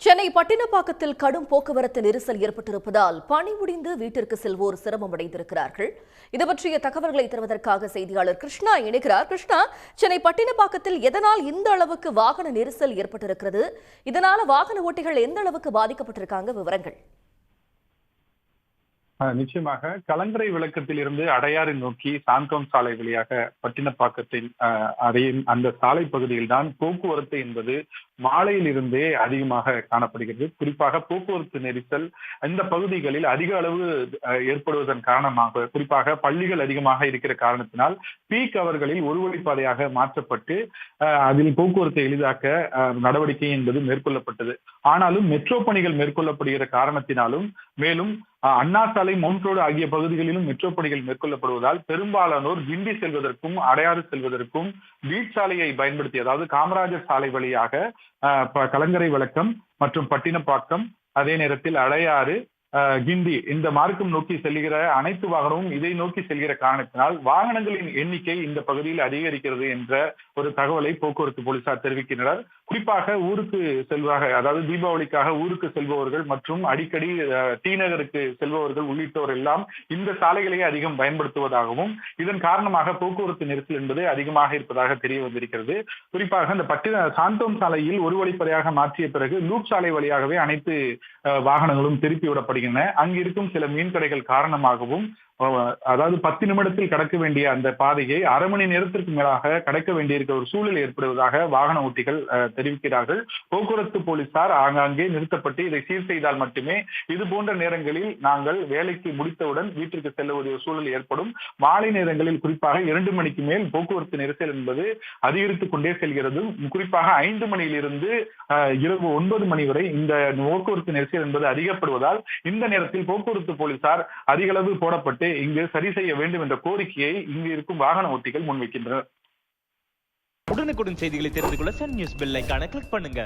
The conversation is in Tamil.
சென்னை பட்டினப்பாக்கத்தில் கடும் போக்குவரத்து நெரிசல் ஏற்பட்டிருப்பதால் பணி முடிந்து வீட்டிற்கு செல்வோர் சிரமம் அடைந்திருக்கிறார்கள். இது பற்றிய தகவல்களை தருவதற்காக செய்தியாளர் கிருஷ்ணா இணைகிறார். கிருஷ்ணா, சென்னை பட்டினப்பாக்கத்தில் எதனால் இந்த அளவுக்கு வாகன நெரிசல் ஏற்பட்டிருக்கிறது? இதனால வாகன ஓட்டிகள் எந்த அளவுக்கு பாதிக்கப்பட்டிருக்காங்க? விவரங்கள். நிச்சயமாக கலங்கரை விளக்கத்தில் இருந்து அடையாறு நோக்கி சாந்தோம் சாலை வழியாக பட்டினப்பாக்கத்தில் அடையும் அந்த சாலை பகுதியில் தான் போக்குவரத்து என்பது மாலையில் இருந்தே அதிகமாக காணப்படுகிறது. குறிப்பாக போக்குவரத்து நெரிசல் இந்த பகுதிகளில் அதிக அளவு ஏற்படுவதன் காரணமாக, குறிப்பாக பள்ளிகள் அதிகமாக இருக்கிற காரணத்தினால் பீக் அவர்களில் ஒரு வழிப்பாதையாக மாற்றப்பட்டு அதில் போக்குவரத்தை எளிதாக்க நடவடிக்கை என்பது மேற்கொள்ளப்பட்டது. ஆனாலும் மெட்ரோ பணிகள் மேற்கொள்ளப்படுகிற காரணத்தினாலும், மேலும் அண்ணா சாலை, மவுண்ட் ரோடு ஆகிய பகுதிகளிலும் மெட்ரோ பணிகள் மேற்கொள்ளப்படுவதால் பெரும்பாலானோர் கிண்டி செல்வதற்கும் அடையாறு செல்வதற்கும் பீச் சாலையை பயன்படுத்தி, அதாவது காமராஜர் சாலை வழியாக கலங்கரை விளக்கம் மற்றும் பட்டினப்பாக்கம், அதே நேரத்தில் அடையாறு, கிண்டி இந்த மார்க்கம் நோக்கி செல்கிற அனைத்து வாகனமும் இதை நோக்கி செல்கிற காரணத்தினால் வாகனங்களின் எண்ணிக்கை இந்த பகுதியில் அதிகரிக்கிறது என்ற ஒரு தகவலை போக்குவரத்து போலீசார் தெரிவிக்கின்றனர். குறிப்பாக ஊருக்கு செல்வாக, அதாவது தீபாவளிக்காக ஊருக்கு செல்பவர்கள் மற்றும் அடிக்கடி டி நகருக்கு செல்பவர்கள் உள்ளிட்டோர் எல்லாம் இந்த சாலைகளையே அதிகம் பயன்படுத்துவதாகவும், இதன் காரணமாக போக்குவரத்து நெரிசல் என்பது அதிகமாக இருப்பதாக தெரிய வந்திருக்கிறது. குறிப்பாக இந்த சாந்தோம் சாலையில் ஒரு வழிப்பதையாக மாற்றிய பிறகு லூப் சாலை வழியாகவே அனைத்து வாகனங்களும் திருப்பி விடப்படுகின்றன. அங்கு இருக்கும் சில மீன் கடைகள் காரணமாகவும், அதாவது 10 நிமிடத்தில் கடக்க வேண்டிய அந்த பாதையை அரை மணி நேரத்திற்கு மேலாக கடக்க வேண்டியிருக்க ஒரு சூழல் ஏற்படுவதாக வாகன ஓட்டிகள் தெரிவிக்கிறார்கள். போக்குவரத்து போலீசார் ஆங்காங்கே நிறுத்தப்பட்டு இதை சீர் செய்தால் மட்டுமே இது போன்ற நேரங்களில் நாங்கள் வேலைக்கு முடித்தவுடன் வீட்டிற்கு செல்லக்கூடிய சூழல் ஏற்படும். மாலை நேரங்களில் குறிப்பாக 2 மணிக்கு மேல் போக்குவரத்து நெரிசல் என்பது அதிகரித்துக் கொண்டே செல்கிறது. குறிப்பாக 5 மணியிலிருந்து இரவு 9 மணி வரை இந்த போக்குவரத்து நெரிசல் என்பது அதிகப்படுவதால் இந்த நேரத்தில் போக்குவரத்து போலீசார் அதிக அளவு போடப்பட்டு இங்கு சரி செய்ய வேண்டும் என்ற கோரிக்கையை இங்கு இருக்கும் வாகன ஓட்டிகள் முன்வைக்கின்றனர். உடனுக்குடன் செய்திகளை தெரிந்து கொள்ள சன் நியூஸ் பெல் ஐகானை கிளிக் பண்ணுங்க.